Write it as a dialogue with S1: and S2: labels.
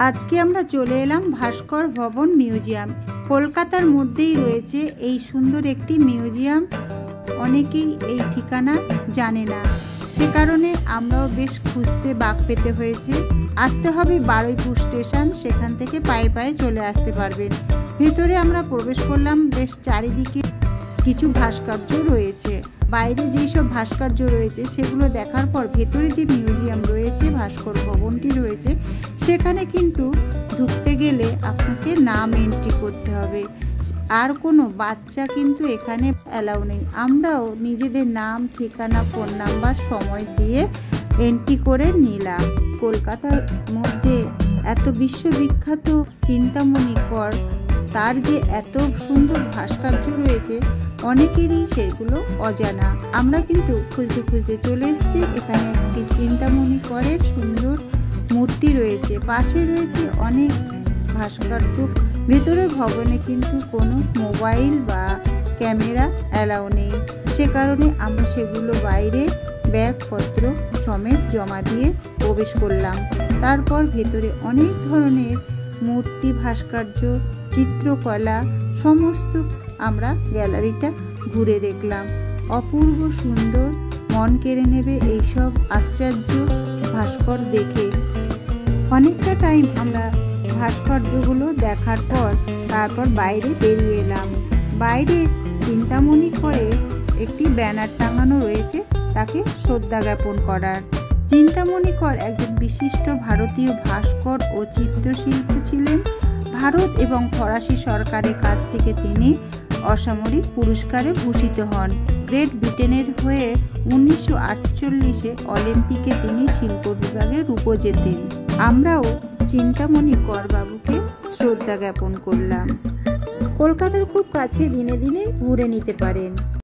S1: আজকে আমরা চলে এলাম ভাস্কর ভবন মিউজিয়াম। কলকাতার মধ্যেই রয়েছে এই সুন্দর একটি মিউজিয়াম। অনেকেই এই ঠিকানা জানে না, সে কারণে আমরাও বেশ খুঁজতে বাগ পেতে হয়েছে। আসতে হবে বারুইপুর স্টেশন, সেখান থেকে পায়ে পায়ে চলে আসতে পারবেন। ভেতরে আমরা প্রবেশ করলাম, বেশ চারিদিকে কিছু ভাস্কর্য রয়েছে। বাইরে যেই সব ভাস্কর্য রয়েছে সেগুলো দেখার পর ভেতরে যে মিউজিয়াম রয়েছে, ভাস্কর ভবনটি রয়েছে, সেখানে কিন্তু ঢুকতে গেলে আপনাকে নাম এন্ট্রি করতে হবে। আর কোনো বাচ্চা কিন্তু এখানে অ্যালাউ নেই। আমরাও নিজেদের নাম, ঠিকানা, ফোন নাম্বার সময় দিয়ে এন্ট্রি করে নিলাম। কলকাতার মধ্যে এত বিশ্ববিখ্যাত চিন্তামণি কর, তার যে এত সুন্দর ভাস্কর্য রয়েছে, অনেকেরই সেগুলো অজানা। আমরা কিন্তু খুঁজতে খুঁজতে চলে এসেছি। এখানে একটি চিন্তামণি করের সুন্দর মূর্তি রয়েছে, পাশে রয়েছে অনেক ভাস্কর্য। ভেতরের ভবনে কিন্তু কোনো মোবাইল বা ক্যামেরা অ্যালাউ নেই, সে কারণে আমরা সেগুলো বাইরে ব্যাগপত্র সমেত জমা দিয়ে প্রবেশ করলাম। তারপর ভেতরে অনেক ধরনের মূর্তি, ভাস্কর্য, চিত্রকলা সমস্ত আমরা গ্যালারিটা ঘুরে দেখলাম। অপূর্ব সুন্দর, মন কেড়ে নেবে এইসব আশ্চর্য ভাস্কর দেখে। অনেকটা টাইম আমরা ভাস্কর্যগুলো দেখার পর তারপর বাইরে বেরিয়ে এলাম। বাইরে চিন্তামণি করে একটি ব্যানার টাঙানো রয়েছে, তাকে শ্রদ্ধা জ্ঞাপন করার। চিন্তামণি কর একজন বিশিষ্ট ভারতীয় ভাস্কর ও চিত্রশিল্পী ছিলেন। ভারত এবং ফরাসি সরকারের কাছ থেকে তিনি অসামরিক পুরস্কারে ভূষিত হন। গ্রেট ব্রিটেনের হয়ে 1948-এ অলিম্পিকে তিনি শিল্প বিভাগে রূপো জেতেন। আমরাও চিন্তামণি কর বাবুকে শ্রদ্ধা জ্ঞাপন করলাম। কলকাতার খুব কাছে, দিনে দিনে ঘুরে নিতে পারেন।